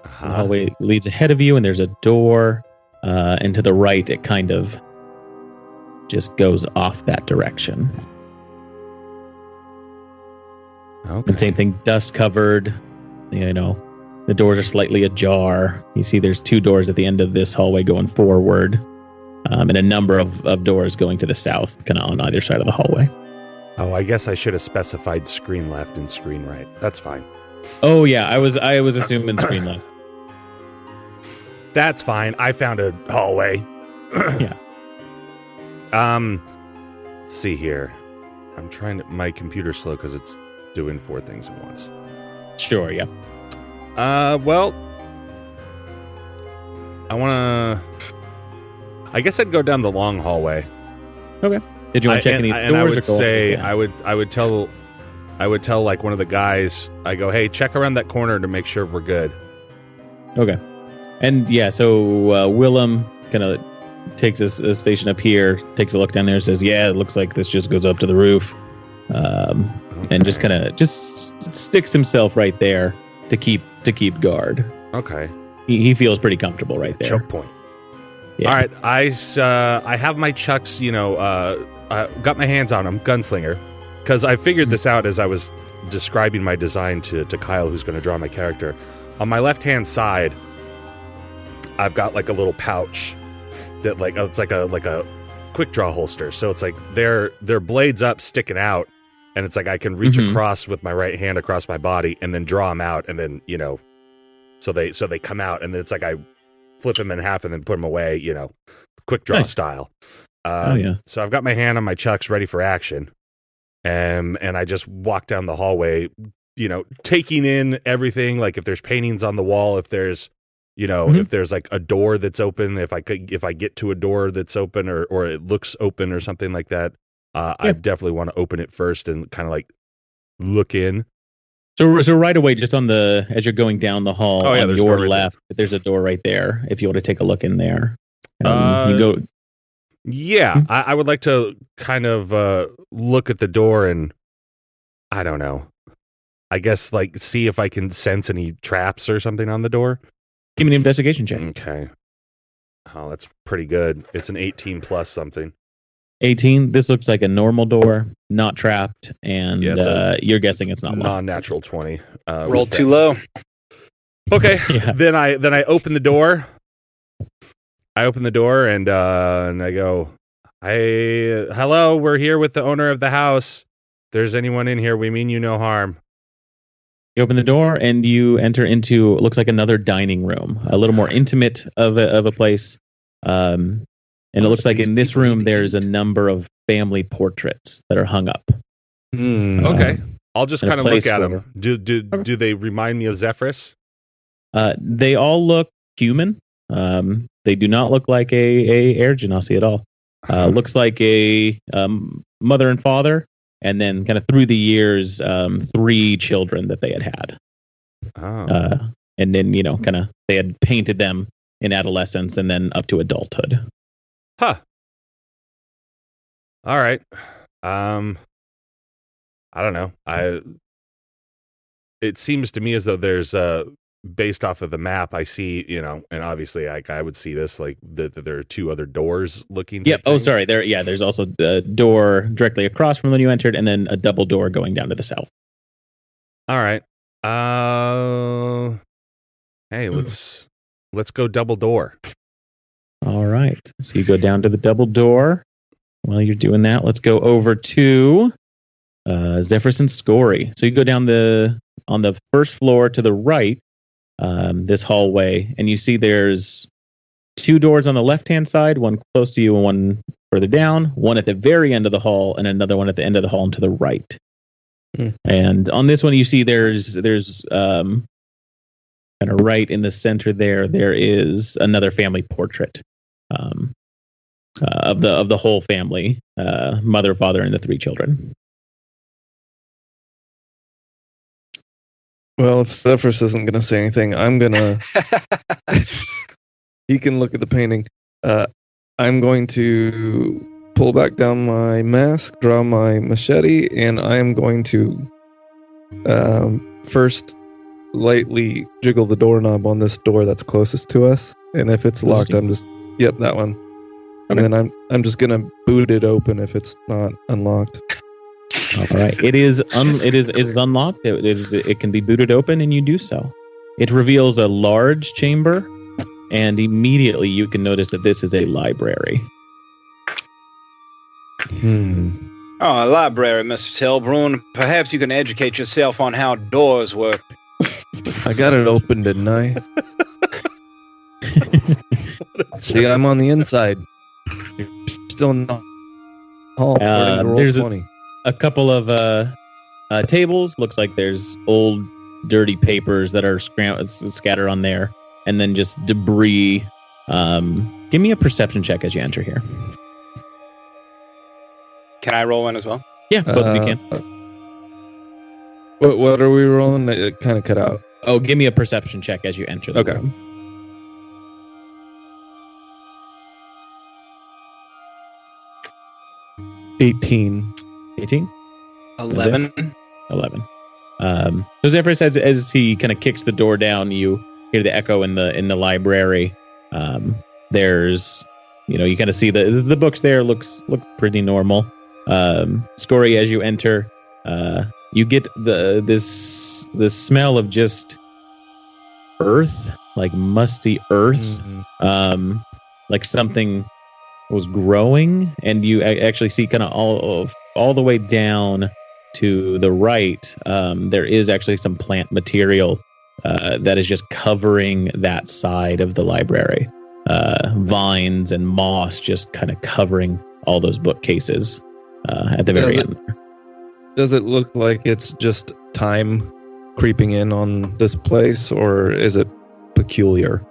The hallway leads ahead of you, and there's a door. And to the right, it kind of just goes off that direction. Okay. And same thing, dust covered. The doors are slightly ajar. You see there's 2 doors at the end of this hallway going forward. And a number of doors going to the south, kind of on either side of the hallway. Oh, I guess I should have specified screen left and screen right. That's fine. Oh yeah, I was assuming screen left. That's fine. I found a hallway. Yeah. Let's see here. I'm trying to. My computer's slow because it's doing 4 things at once. Sure. Yeah. Well, I guess I'd go down the long hallway. Okay. Did you want to check any doors? And I would or go say on? I would tell like one of the guys. I go, hey, check around that corner to make sure we're good. Okay. And yeah, so Willem kind of takes a station up here, takes a look down there, and says, "Yeah, it looks like this just goes up to the roof," and just kind of sticks himself right there to keep guard. Okay. He feels pretty comfortable right there. Choke point. Yeah. All right, I have my chucks. Got my hands on them, gunslinger, because I figured this out as I was describing my design to Kyle, who's going to draw my character. On my left hand side, I've got like a little pouch that it's like a quick draw holster. So it's like they're blades up, sticking out, and it's like I can reach across with my right hand across my body and then draw them out, and then so they come out, and then it's like I flip them in half and then put them away, quick draw style. So I've got my hand on my chucks ready for action, and I just walk down the hallway, taking in everything. Like if there's paintings on the wall, if there's if there's like a door that's open, if I get to a door that's open or it looks open or something like that, I definitely want to open it first and kind of like look in. So right away, just as you're going down the hall on your left, there's a door right there. If you want to take a look in there, you go. Yeah, I would like to kind of look at the door and I don't know. I guess like see if I can sense any traps or something on the door. Give me an investigation check. Okay. Oh, that's pretty good. It's an 18 plus something. 18. This looks like a normal door, not trapped, and you're guessing it's not locked. Non-natural 20. Rolled too low. Okay. Yeah. Then I open the door. And I go, "Hey, hello. We're here with the owner of the house. If there's anyone in here, we mean you no harm." You open the door and you enter into what looks like another dining room, a little more intimate of a place. And it looks like in this room there's a number of family portraits that are hung up. Okay, I'll just kind of look at them. Do they remind me of Zephyrus? They all look human. They do not look like a air genasi at all. Looks like a mother and father. And then kind of through the years, 3 children that they had. Oh. And then, kind of they had painted them in adolescence and then up to adulthood. Huh. All right. I don't know. It seems to me as though there's based off of the map, I see, and obviously I would see this like that there are two other doors looking. Yep. Oh, sorry. There's also the door directly across from when you entered, and then a double door going down to the south. All right. Hey, let's go double door. All right. So you go down to the double door. While you're doing that, let's go over to Zephyrus and Scory. So you go down on the first floor to the right, this hallway, and you see there's two doors on the left-hand side, one close to you and one further down, one at the very end of the hall and another one at the end of the hall and to the right. And on this one, you see there's kind of right in the center there is another family portrait of the whole family, mother, father, and the three children. Well, if Zephyrus isn't going to say anything, I'm going to... He can look at the painting. I'm going to pull back down my mask, draw my machete, and I am going to first lightly jiggle the doorknob on this door that's closest to us. And if it's locked, I'm just... Yep, that one. Okay. And then I'm just going to boot it open if it's not unlocked. All right. It is unlocked. It can be booted open, and you do so. It reveals a large chamber, and immediately you can notice that this is a library. Oh, a library, Mr. Telbrun. Perhaps you can educate yourself on how doors work. I got it open, didn't I? See, I'm on the inside. You're still not. There's a couple of tables. Looks like there's old, dirty papers that are scattered on there, and then just debris. Give me a perception check as you enter here. Can I roll one as well? Yeah, both of you can. What are we rolling? It kind of cut out. Oh, give me a perception check as you enter the room. 18. 11. 11. So Zephyrus, as he kind of kicks the door down, you hear the echo in the library. There's, you kind of see the books there looks pretty normal. Scory, as you enter, you get this smell of just earth, like musty earth, like something was growing, and you actually see kind of all the way down to the right. There is actually some plant material that is just covering that side of the library. Vines and moss just kind of covering all those bookcases at the very end. Does it look like it's just time creeping in on this place, or is it peculiar?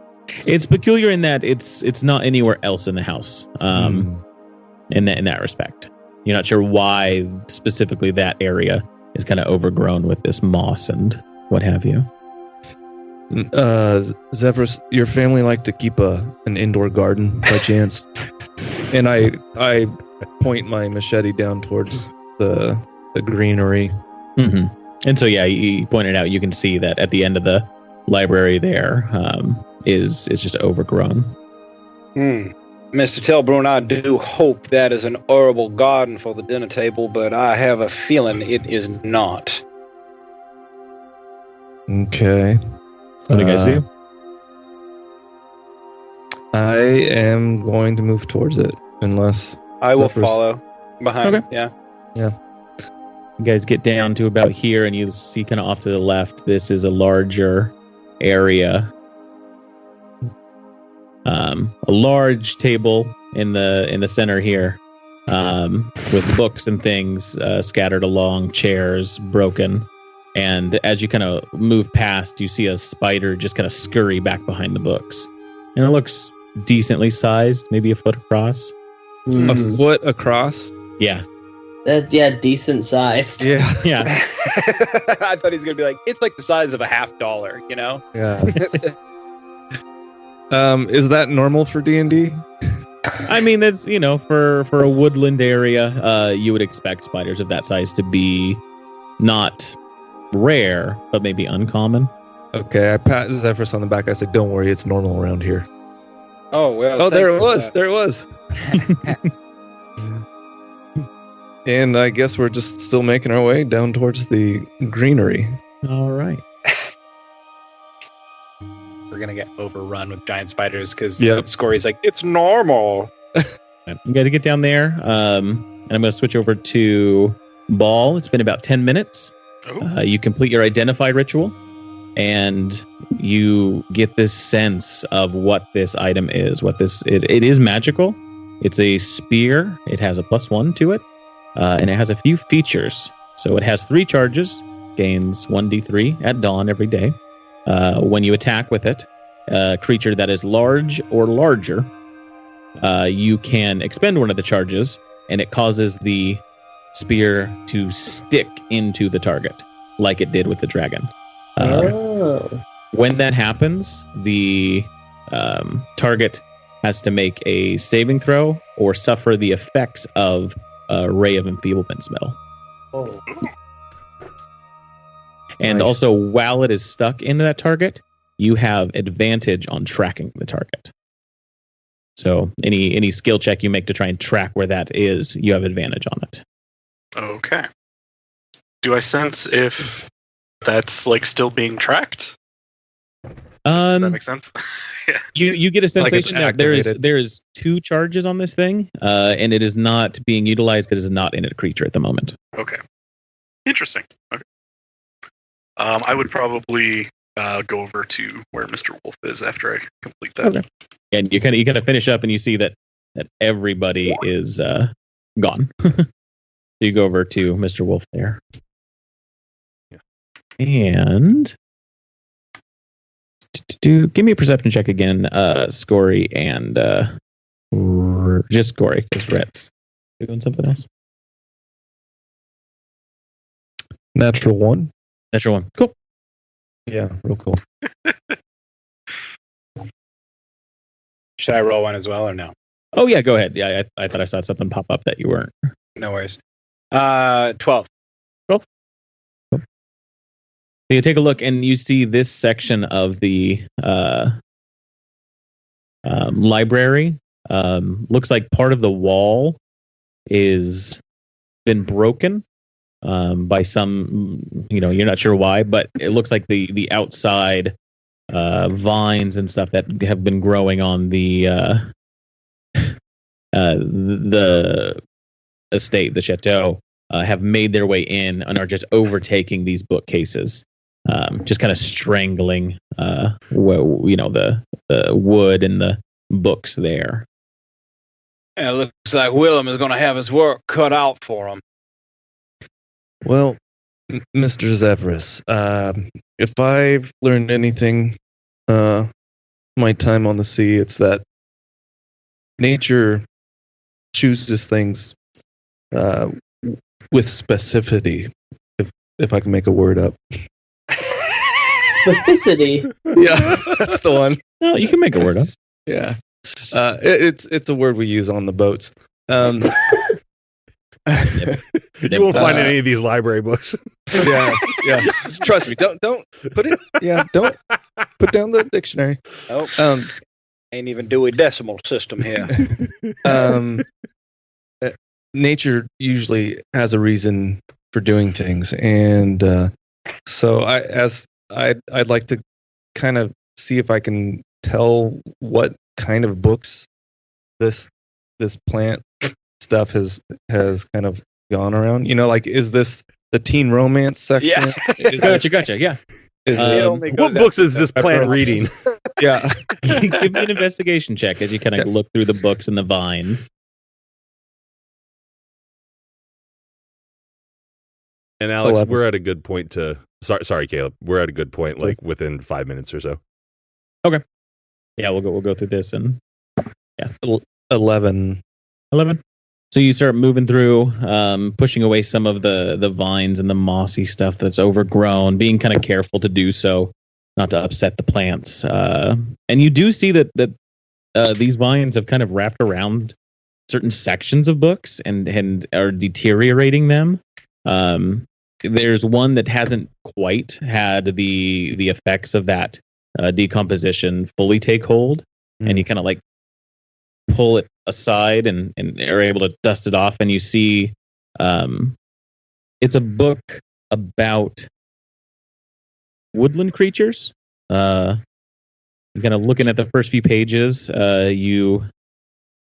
It's peculiar in that it's not anywhere else in the house. In that respect, you're not sure why specifically that area is kind of overgrown with this moss and what have you. Zephyrus, your family like to keep an indoor garden by chance? And I point my machete down towards the greenery. And so he pointed out, you can see that at the end of the library there is just overgrown. Mr. Telbrun, I do hope that is an horrible garden for the dinner table, but I have a feeling it is not. Okay. What do you guys do? I am going to move towards it, unless I will Zephyrus... follow behind. Okay. Yeah. You guys get down to about here, and you see kind of off to the left, this is a larger area. A large table in the center here, with books and things scattered along, chairs broken. And as you kind of move past, you see a spider just kind of scurry back behind the books. And it looks decently sized, maybe a foot across. A foot across? Yeah. That's decent sized. Yeah. I thought he was gonna be like, it's like the size of a $50, Yeah. Is that normal for D&D? I mean, that's, for a woodland area, you would expect spiders of that size to be not rare, but maybe uncommon. Okay, I pat Zephyrus on the back. I said, "Don't worry, it's normal around here." Oh well. Oh, thank there it you was. for There it was. And I guess we're just still making our way down towards the greenery. All right. We're gonna get overrun with giant spiders because Yep. Scory's like, it's normal. You guys get down there, and I'm going to switch over to Ball. It's been about 10 minutes. Oh. You complete your identify ritual, and you get this sense of what this item is. It is magical. It's a spear. It has a +1 to it, and it has a few features. So it has 3 charges, gains 1d3 at dawn every day. When you attack with it, a creature that is large or larger, you can expend one of the charges, and it causes the spear to stick into the target, like it did with the dragon. When that happens, the target has to make a saving throw or suffer the effects of a ray of enfeeblement spell. Oh. And Nice. also, while it is stuck into that target, you have advantage on tracking the target. So any skill check you make to try and track where that is, you have advantage on it. Okay. Do I sense if that's like still being tracked? Does that make sense? Yeah. You get a Like it's sensation that activated. there's 2 charges on this thing, and it is not being utilized. It is not in a creature at the moment. Okay. Interesting. Okay. I would probably go over to where Mr. Wolf is after I complete that. Okay. And you kind of finish up, and you see that everybody is gone. So you go over to Mr. Wolf there. Yeah. And give me a perception check again, Scory, and just Scory, because Rhett's doing something else. Natural 1. Natural 1. Cool. Yeah, real cool. Should I roll one as well or no? Oh, yeah, go ahead. Yeah, I thought I saw something pop up that you weren't. No worries. 12. So you take a look, and you see this section of the library. Looks like part of the wall is been broken by some, you're not sure why, but it looks like the outside vines and stuff that have been growing on the estate, the chateau, have made their way in and are just overtaking these bookcases, just kind of strangling, the wood and the books there. And it looks like Willem is going to have his work cut out for him. Well, Mr. Zephyrus, if I've learned anything, my time on the sea, it's that nature chooses things with specificity. If I can make a word up. Specificity. Yeah, that's the one. No, you can make a word up. Yeah, it's a word we use on the boats. You won't find any of these library books. Yeah. Trust me. Don't put it. Yeah, don't put down the dictionary. Oh, ain't even Dewey Decimal System here. Nature usually has a reason for doing things, and so I'd like to kind of see if I can tell what kind of books this plant stuff has kind of gone around. Like, is this the teen romance section? Yeah. Gotcha. Yeah. What books is this plant reading? Yeah. Give me an investigation check as you kind of look through the books and the vines. And Alex, 11. we're at a good point to. Sorry, Caleb. We're at a good point, like within 5 minutes or so. Yeah, we'll go through this and 11. 11. So you start moving through, pushing away some of the vines and the mossy stuff that's overgrown, being kind of careful to do so. not to upset the plants. And you do see that these vines have kind of wrapped around certain sections of books and are deteriorating them. There's one that hasn't quite had the effects of that decomposition fully take hold, and you kind of like pull it aside and are able to dust it off, and you see it's a book about woodland creatures. Kind of looking at the first few pages, you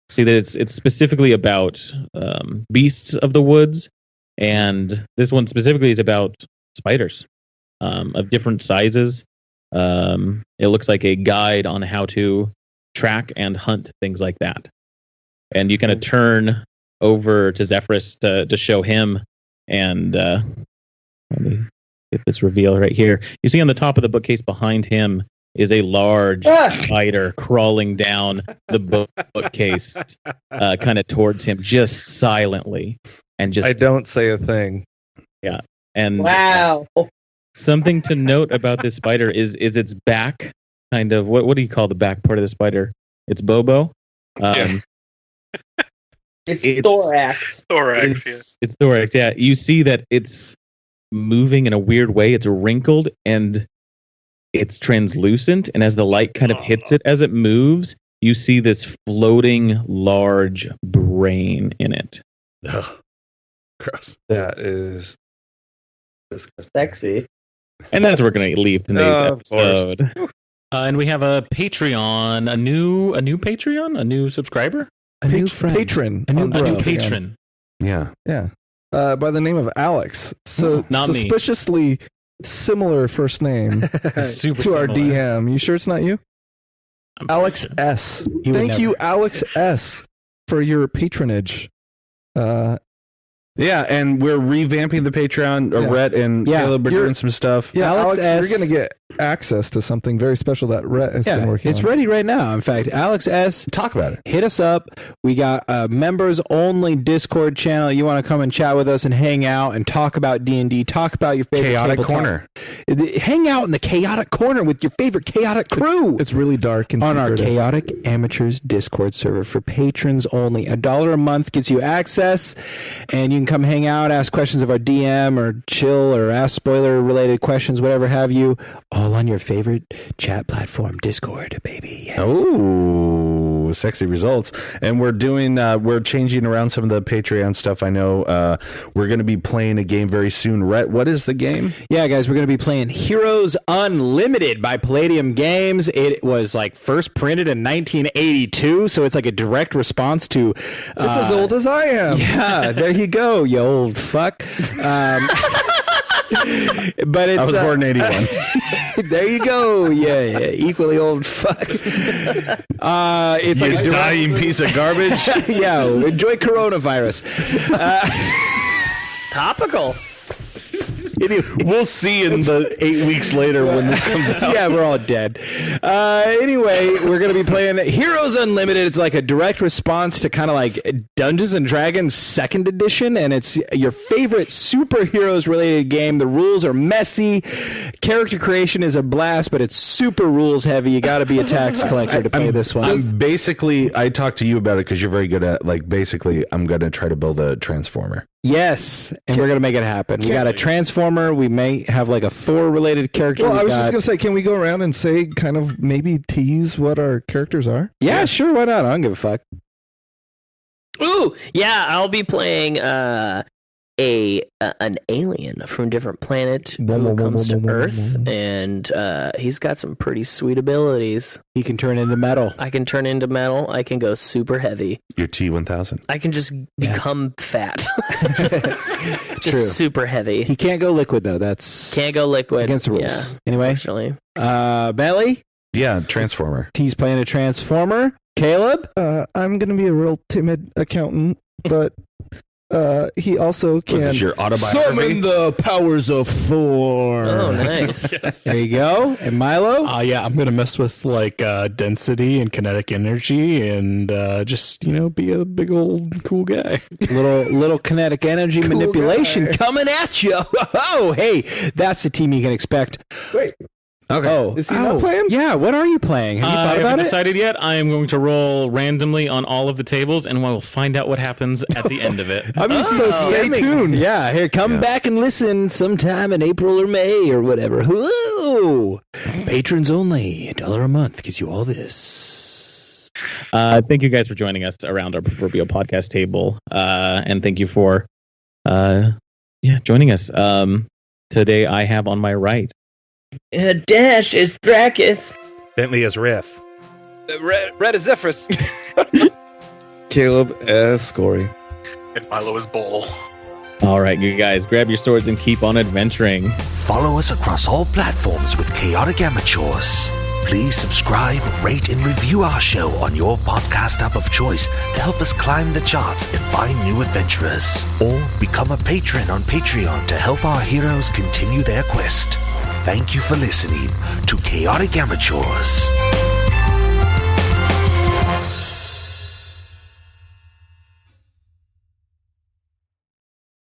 see that it's specifically about beasts of the woods, and this one specifically is about spiders of different sizes. It looks like a guide on how to track and hunt things like that. And you kind of turn over to Zephyrus to show him, and let me get this reveal right here. You see on the top of the bookcase behind him is a large spider crawling down the bookcase, kind of towards him, just silently, and just. I don't say a thing. Yeah, and Wow. something to note about this spider is its back. Kind of what do you call the back part of the spider? It's Bobo. It's thorax. Thorax. It's thorax. Yeah, you see that it's moving in a weird way. It's wrinkled and it's translucent, and as the light kind of hits it as it moves, you see this floating large brain in it. Ugh. Gross. That is Sexy. And that's where we're going to leave today's Of course. episode. And we have a Patreon, a new Patreon, a new subscriber, A new friend. Patron. A new a new bro. patron. Yeah. By the name of Alex. So Not me. suspiciously similar first name Super to our similar. DM. You sure it's not you? I'm pretty Alex sure. S. He would Thank you, never. Alex S, for your patronage. Yeah, and we're revamping the Patreon. Yeah. Rhett and Yeah, Caleb are you're- doing some stuff. Yeah, Alex Alex, S. you're going to get access to something very special that Rhett has been Yeah, working it's on. ready right now. In fact, Alex S. Talk about it. hit us up. We got a members only Discord channel. You want to come and chat with us and hang out and talk about D&D, talk about your favorite Chaotic tabletop. Corner. Hang out in the chaotic corner with your favorite chaotic crew. It's really dark and on our secretive. Chaotic Amateurs Discord server for patrons only. $1 a month gets you access, and you can come hang out, ask questions of our DM, or chill, or ask spoiler-related questions, whatever have you, all on your favorite chat platform, Discord, baby. Yeah. Oh, sexy results. And we're doing, we're changing around some of the Patreon stuff. I know we're going to be playing a game very soon. Rhett, what is the game? Yeah, guys, we're going to be playing Heroes Unlimited by Palladium Games. It was like first printed in 1982, so it's like a direct response to. It's as old as I am. Yeah, there you go, you old fuck. But it's I was born in 81. there you go. Yeah, equally old fuck. It's You like a direct, dying piece of garbage. yeah, enjoy coronavirus. Topical. We'll see in the 8 weeks later when this comes out. Yeah, we're all dead. Anyway, we're going to be playing Heroes Unlimited. It's like a direct response to kind of like Dungeons and Dragons 2nd edition, and it's your favorite superheroes related game. The rules are messy. Character creation is a blast, but it's super rules heavy. You got to be a tax collector to play this one. I'm basically, I talked to you about it because you're very good at, like, basically, I'm going to try to build a transformer. Yes, and we're going to make it happen. We got a Transformer. We may have like a Thor related character. Well, We I was just got- going to say, can we go around and say, kind of maybe tease what our characters are? Yeah, sure. Why not? I don't give a fuck. Ooh, yeah, I'll be playing an alien from a different planet who comes to Earth, and he's got some pretty sweet abilities. He can turn into metal. I can turn into metal. I can go super heavy. Your T1000. I can just become fat. Just True. super heavy. He can't go liquid though. That's Can't go liquid. against the rules. Yeah, Anyway, unfortunately. Bentley, Yeah, transformer. he's playing a Transformer. Caleb, I'm going to be a real timid accountant, but he also Was can this your autobiography? the powers of Thor. Oh, nice. there you go. And Milo, Yeah, I'm gonna mess with like density and kinetic energy, and just be a big old cool guy. little kinetic energy manipulation guy. coming at you. Oh, hey, that's the team you can expect. Wait. Okay. Oh, is he not playing? Yeah, what are you playing? Have you thought I about haven't it? decided yet. I am going to roll randomly on all of the tables, and we'll find out what happens at the end of it. So stay tuned. Yeah, here, come back and listen sometime in April or May or whatever. Whoa! Patrons only, $1 a month gives you all this. Thank you guys for joining us around our proverbial podcast table, and thank you for joining us. Today I have on my right Dash is Thrakus. Bentley is Riff. Red is Zephyrus. Caleb S. Scory. And Milo is Bull. All right, you guys, grab your swords and keep on adventuring. Follow us across all platforms with Chaotic Amateurs. Please subscribe, rate, and review our show on your podcast app of choice to help us climb the charts and find new adventurers. Or become a patron on Patreon to help our heroes continue their quest. Thank you for listening to Chaotic Amateurs.